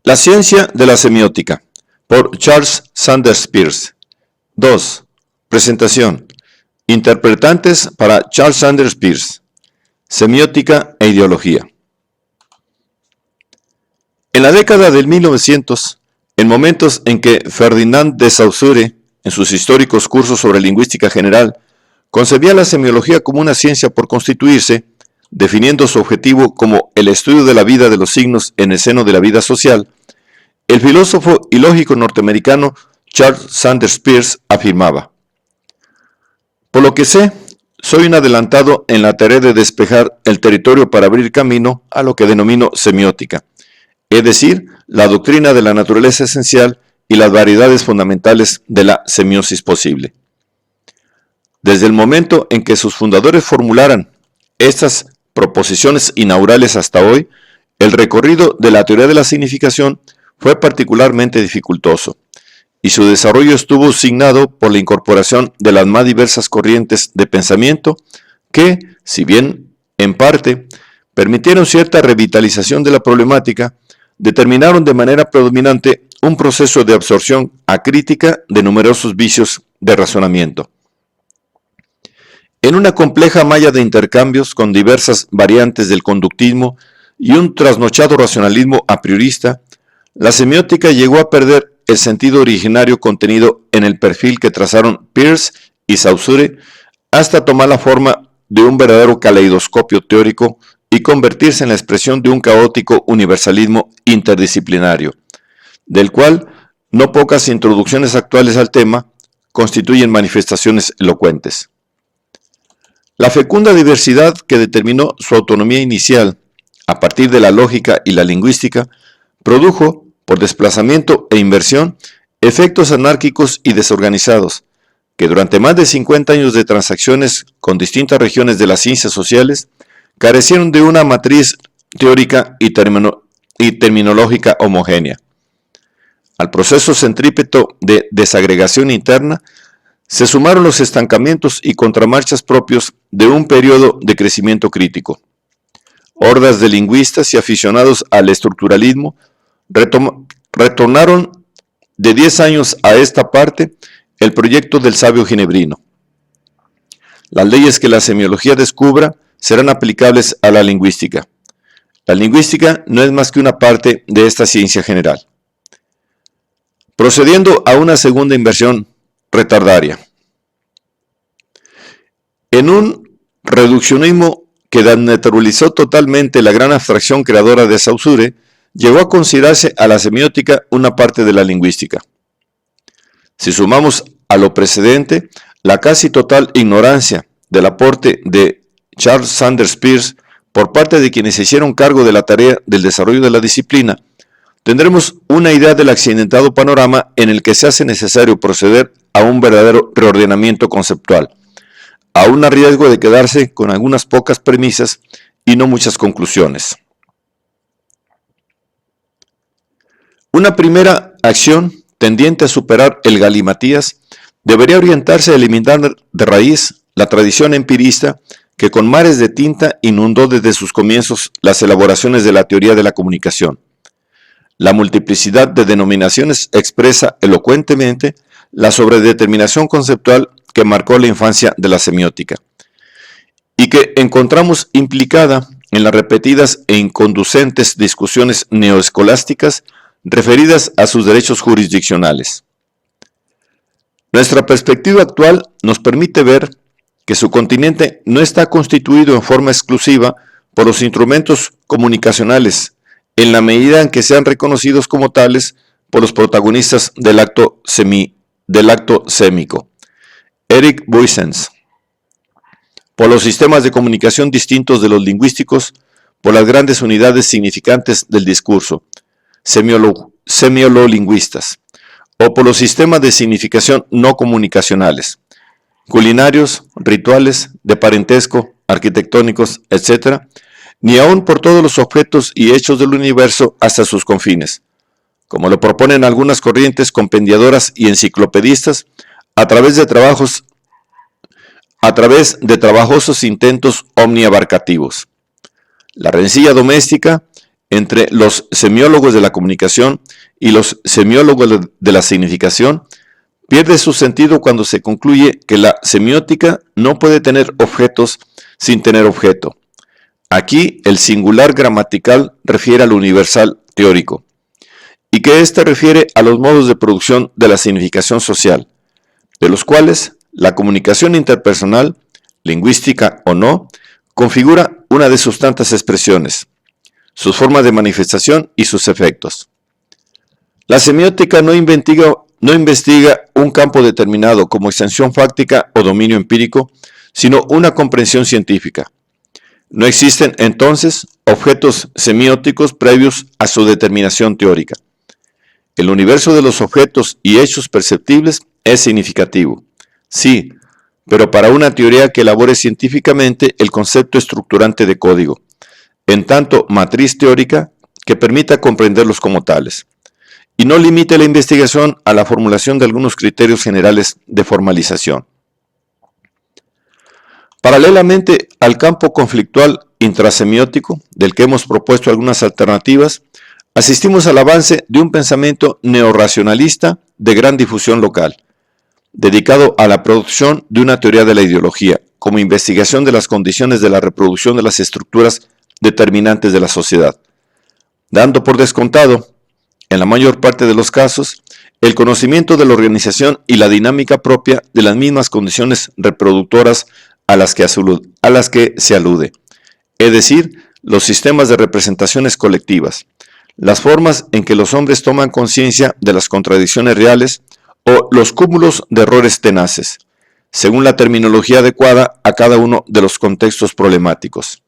La ciencia de la semiótica, por Charles Sanders Peirce. 2. Presentación. Interpretantes para Charles Sanders Peirce. Semiótica e ideología. En la década del 1900, en momentos en que Ferdinand de Saussure, en sus históricos cursos sobre lingüística general, concebía la semiología como una ciencia por constituirse, definiendo su objetivo como el estudio de la vida de los signos en el seno de la vida social, el filósofo y lógico norteamericano Charles Sanders Peirce afirmaba: por lo que sé, soy un adelantado en la tarea de despejar el territorio para abrir camino a lo que denomino semiótica, es decir, la doctrina de la naturaleza esencial y las variedades fundamentales de la semiosis posible. Desde el momento en que sus fundadores formularan estas proposiciones inaugurales hasta hoy, el recorrido de la teoría de la significación fue particularmente dificultoso, y su desarrollo estuvo signado por la incorporación de las más diversas corrientes de pensamiento que, si bien en parte permitieron cierta revitalización de la problemática, determinaron de manera predominante un proceso de absorción acrítica de numerosos vicios de razonamiento. En una compleja malla de intercambios con diversas variantes del conductismo y un trasnochado racionalismo a priorista, la semiótica llegó a perder el sentido originario contenido en el perfil que trazaron Peirce y Saussure hasta tomar la forma de un verdadero caleidoscopio teórico y convertirse en la expresión de un caótico universalismo interdisciplinario, del cual no pocas introducciones actuales al tema constituyen manifestaciones elocuentes. La fecunda diversidad que determinó su autonomía inicial a partir de la lógica y la lingüística produjo, por desplazamiento e inversión, efectos anárquicos y desorganizados, que durante más de 50 años de transacciones con distintas regiones de las ciencias sociales, carecieron de una matriz teórica y terminológica homogénea. Al proceso centrípeto de desagregación interna, se sumaron los estancamientos y contramarchas propios de un periodo de crecimiento crítico. Hordas de lingüistas y aficionados al estructuralismo retornaron de 10 años a esta parte el proyecto del sabio ginebrino. Las leyes que la semiología descubra serán aplicables a la lingüística. La lingüística no es más que una parte de esta ciencia general. Procediendo a una segunda inversión retardaria. En un reduccionismo que desnaturalizó totalmente la gran abstracción creadora de Saussure, llegó a considerarse a la semiótica una parte de la lingüística. Si sumamos a lo precedente la casi total ignorancia del aporte de Charles Sanders Peirce por parte de quienes se hicieron cargo de la tarea del desarrollo de la disciplina, tendremos una idea del accidentado panorama en el que se hace necesario proceder a un verdadero reordenamiento conceptual, aún a riesgo de quedarse con algunas pocas premisas y no muchas conclusiones. Una primera acción tendiente a superar el galimatías debería orientarse a eliminar de raíz la tradición empirista que con mares de tinta inundó desde sus comienzos las elaboraciones de la teoría de la comunicación. La multiplicidad de denominaciones expresa elocuentemente la sobredeterminación conceptual que marcó la infancia de la semiótica y que encontramos implicada en las repetidas e inconducentes discusiones neoescolásticas referidas a sus derechos jurisdiccionales. Nuestra perspectiva actual nos permite ver que su continente no está constituido en forma exclusiva por los instrumentos comunicacionales, en la medida en que sean reconocidos como tales por los protagonistas del acto sémico, Eric Buissens, por los sistemas de comunicación distintos de los lingüísticos, por las grandes unidades significantes del discurso, semiolingüistas, o por los sistemas de significación no comunicacionales, culinarios, rituales, de parentesco, arquitectónicos, etc., ni aun por todos los objetos y hechos del universo hasta sus confines, como lo proponen algunas corrientes compendiadoras y enciclopedistas a través de trabajosos intentos omniabarcativos. La rencilla doméstica entre los semiólogos de la comunicación y los semiólogos de la significación pierde su sentido cuando se concluye que la semiótica no puede tener objetos sin tener objeto. Aquí el singular gramatical refiere al universal teórico, y que éste refiere a los modos de producción de la significación social, de los cuales la comunicación interpersonal, lingüística o no, configura una de sus tantas expresiones, sus formas de manifestación y sus efectos. La semiótica no investiga un campo determinado como extensión fáctica o dominio empírico, sino una comprensión científica. No existen, entonces, objetos semióticos previos a su determinación teórica. El universo de los objetos y hechos perceptibles es significativo, sí, pero para una teoría que elabore científicamente el concepto estructurante de código, en tanto matriz teórica que permita comprenderlos como tales, y no limite la investigación a la formulación de algunos criterios generales de formalización. Paralelamente al campo conflictual intrasemiótico, del que hemos propuesto algunas alternativas, asistimos al avance de un pensamiento neorracionalista de gran difusión local, dedicado a la producción de una teoría de la ideología, como investigación de las condiciones de la reproducción de las estructuras determinantes de la sociedad, dando por descontado, en la mayor parte de los casos, el conocimiento de la organización y la dinámica propia de las mismas condiciones reproductoras a las que se alude, es decir, los sistemas de representaciones colectivas, las formas en que los hombres toman conciencia de las contradicciones reales o los cúmulos de errores tenaces, según la terminología adecuada a cada uno de los contextos problemáticos.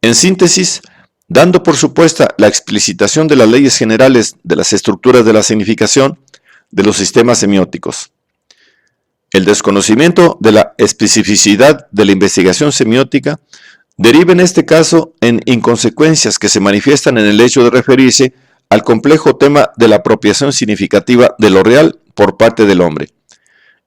En síntesis, dando por supuesta la explicitación de las leyes generales de las estructuras de la significación de los sistemas semióticos, el desconocimiento de la especificidad de la investigación semiótica deriva en este caso en inconsecuencias que se manifiestan en el hecho de referirse al complejo tema de la apropiación significativa de lo real por parte del hombre,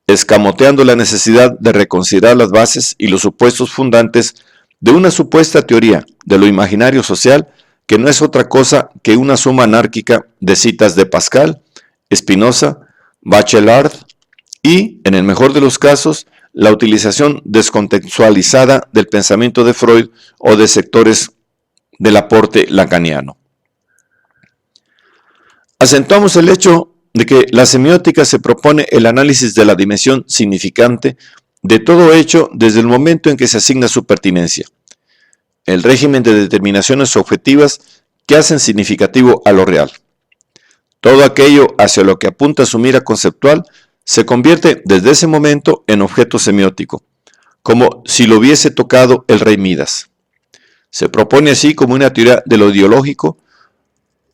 escamoteando la necesidad de reconsiderar las bases y los supuestos fundantes de una supuesta teoría de lo imaginario social que no es otra cosa que una suma anárquica de citas de Pascal, Spinoza, Bachelard y, en el mejor de los casos, la utilización descontextualizada del pensamiento de Freud o de sectores del aporte lacaniano. Acentuamos el hecho de que la semiótica se propone el análisis de la dimensión significante de todo hecho desde el momento en que se asigna su pertinencia, el régimen de determinaciones objetivas que hacen significativo a lo real. Todo aquello hacia lo que apunta su mira conceptual se convierte desde ese momento en objeto semiótico, como si lo hubiese tocado el rey Midas. Se propone así como una teoría de lo ideológico,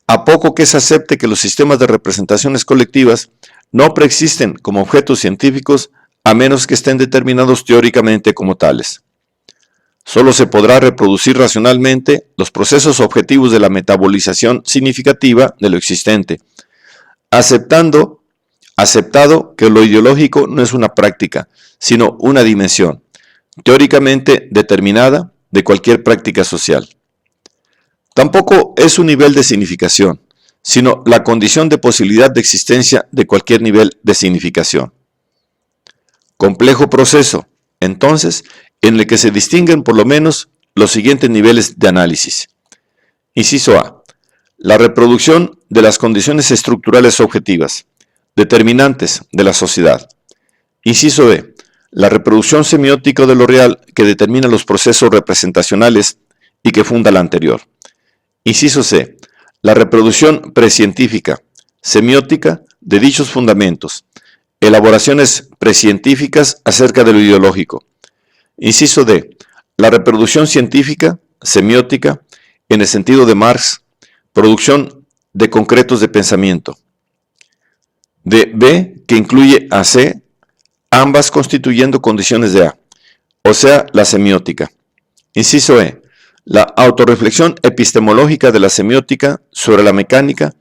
a poco que se acepte que los sistemas de representaciones colectivas no preexisten como objetos científicos a menos que estén determinados teóricamente como tales. Solo se podrá reproducir racionalmente los procesos objetivos de la metabolización significativa de lo existente, aceptado que lo ideológico no es una práctica, sino una dimensión, teóricamente determinada de cualquier práctica social. Tampoco es un nivel de significación, sino la condición de posibilidad de existencia de cualquier nivel de significación. Complejo proceso, entonces, en el que se distinguen por lo menos los siguientes niveles de análisis. Inciso A. La reproducción de las condiciones estructurales objetivas, determinantes de la sociedad. Inciso B. La reproducción semiótica de lo real que determina los procesos representacionales y que funda la anterior. Inciso C. La reproducción precientífica, semiótica de dichos fundamentos. Elaboraciones precientíficas acerca de lo ideológico. Inciso D. La reproducción científica, semiótica, en el sentido de Marx, producción de concretos de pensamiento. De B, que incluye a C, ambas constituyendo condiciones de A, o sea, la semiótica. Inciso E, la autorreflexión epistemológica de la semiótica sobre la mecánica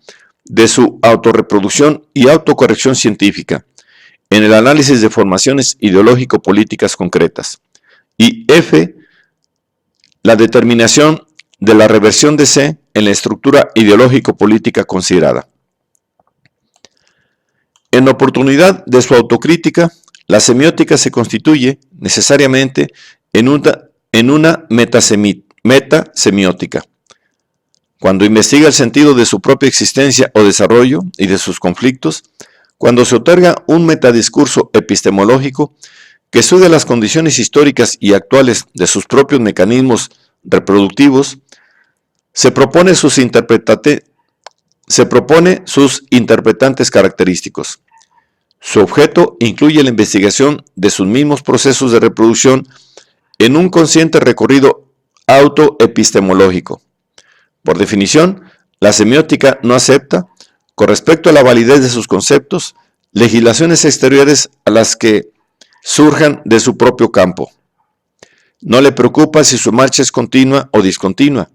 de su autorreproducción y autocorrección científica, en el análisis de formaciones ideológico-políticas concretas. Y F, la determinación de la reversión de C en la estructura ideológico-política considerada. En oportunidad de su autocrítica, la semiótica se constituye necesariamente en una metasemiótica. Cuando investiga el sentido de su propia existencia o desarrollo y de sus conflictos, cuando se otorga un metadiscurso epistemológico que estudia las condiciones históricas y actuales de sus propios mecanismos reproductivos, se propone sus interpretantes característicos. Su objeto incluye la investigación de sus mismos procesos de reproducción en un consciente recorrido autoepistemológico. Por definición, la semiótica no acepta, con respecto a la validez de sus conceptos, legislaciones exteriores a las que surjan de su propio campo. No le preocupa si su marcha es continua o discontinua,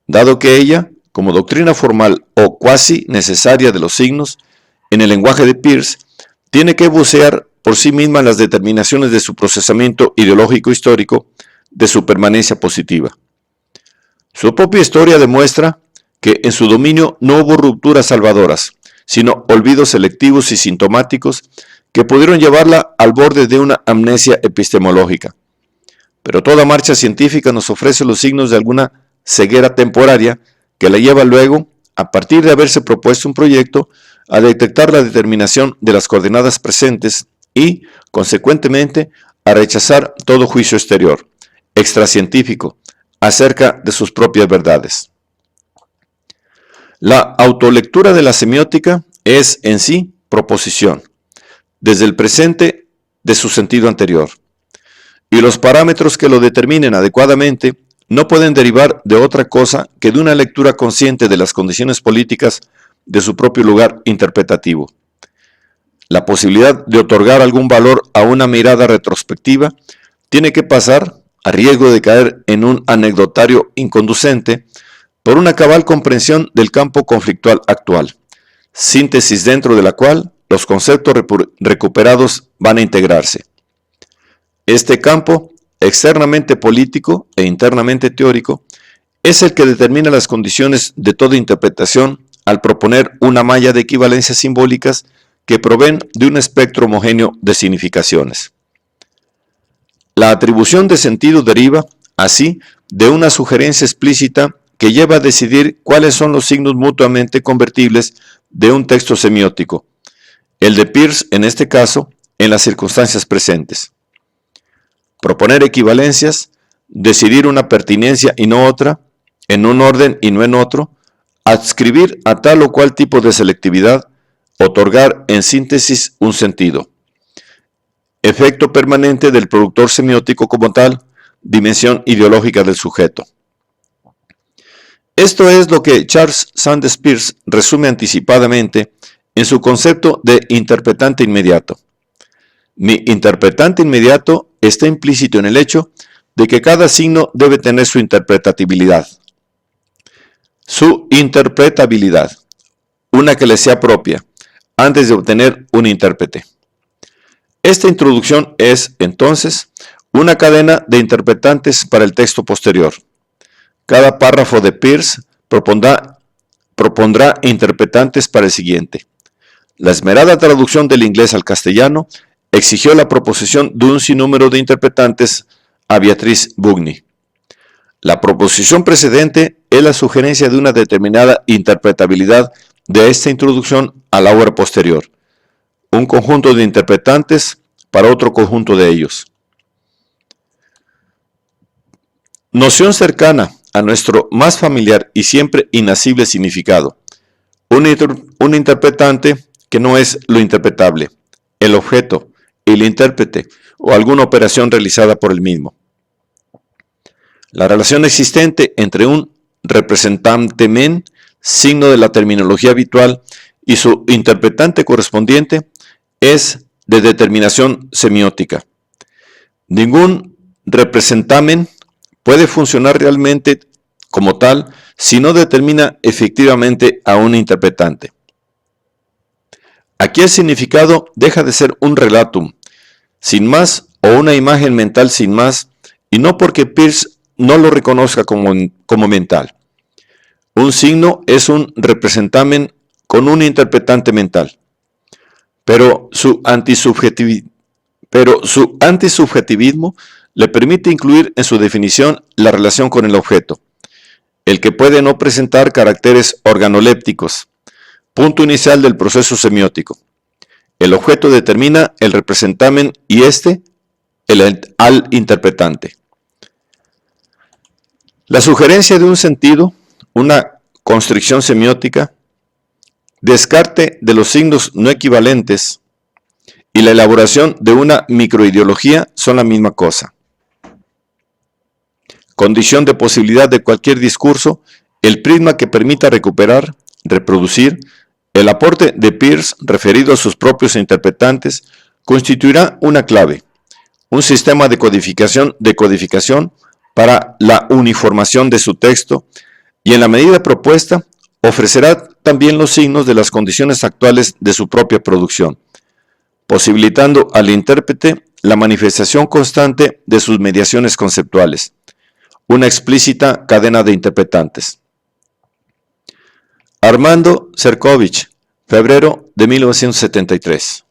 dado que ella, como doctrina formal o cuasi necesaria de los signos, en el lenguaje de Peirce, tiene que bucear por sí misma las determinaciones de su procesamiento ideológico histórico, de su permanencia positiva. Su propia historia demuestra que en su dominio no hubo rupturas salvadoras, sino olvidos selectivos y sintomáticos que pudieron llevarla al borde de una amnesia epistemológica. Pero toda marcha científica nos ofrece los signos de alguna ceguera temporaria que la lleva luego, a partir de haberse propuesto un proyecto, a detectar la determinación de las coordenadas presentes y, consecuentemente, a rechazar todo juicio exterior, extracientífico, acerca de sus propias verdades. La autolectura de la semiótica es, en sí, proposición, desde el presente de su sentido anterior, y los parámetros que lo determinen adecuadamente no pueden derivar de otra cosa que de una lectura consciente de las condiciones políticas de su propio lugar interpretativo. La posibilidad de otorgar algún valor a una mirada retrospectiva tiene que pasar, a riesgo de caer en un anecdotario inconducente, por una cabal comprensión del campo conflictual actual, síntesis dentro de la cual los conceptos recuperados van a integrarse. Este campo, externamente político e internamente teórico, es el que determina las condiciones de toda interpretación al proponer una malla de equivalencias simbólicas que proveen de un espectro homogéneo de significaciones. La atribución de sentido deriva, así, de una sugerencia explícita que lleva a decidir cuáles son los signos mutuamente convertibles de un texto semiótico, el de Peirce en este caso, en las circunstancias presentes. Proponer equivalencias, decidir una pertinencia y no otra, en un orden y no en otro, adscribir a tal o cual tipo de selectividad, otorgar en síntesis un sentido. Efecto permanente del productor semiótico como tal, dimensión ideológica del sujeto. Esto es lo que Charles Sanders Peirce resume anticipadamente en su concepto de interpretante inmediato. Mi interpretante inmediato está implícito en el hecho de que cada signo debe tener su interpretabilidad. Su interpretabilidad, una que le sea propia, antes de obtener un intérprete. Esta introducción es, entonces, una cadena de interpretantes para el texto posterior. Cada párrafo de Peirce propondrá interpretantes para el siguiente. La esmerada traducción del inglés al castellano exigió la proposición de un sinnúmero de interpretantes a Beatrice Bugny. La proposición precedente es la sugerencia de una determinada interpretabilidad de esta introducción a la obra posterior, un conjunto de interpretantes para otro conjunto de ellos. Noción cercana a nuestro más familiar y siempre inacible significado. Un interpretante que no es lo interpretable, el objeto, el intérprete o alguna operación realizada por el mismo. La relación existente entre un representantemen, signo de la terminología habitual, y su interpretante correspondiente es de determinación semiótica. Ningún representamen puede funcionar realmente como tal si no determina efectivamente a un interpretante. Aquí el significado deja de ser un relatum, sin más, o una imagen mental sin más, y no porque Peirce no lo reconozca como mental. Un signo es un representamen con un interpretante mental, pero su antisubjetivismo le permite incluir en su definición la relación con el objeto, el que puede no presentar caracteres organolépticos, punto inicial del proceso semiótico. El objeto determina el representamen y al interpretante. La sugerencia de un sentido, una constricción semiótica, descarte de los signos no equivalentes y la elaboración de una microideología son la misma cosa. Condición de posibilidad de cualquier discurso, el prisma que permita recuperar, reproducir, el aporte de Peirce referido a sus propios interpretantes constituirá una clave, un sistema de codificación para la uniformación de su texto y en la medida propuesta ofrecerá también los signos de las condiciones actuales de su propia producción, posibilitando al intérprete la manifestación constante de sus mediaciones conceptuales, una explícita cadena de interpretantes. Armando Cercovich, febrero de 1973.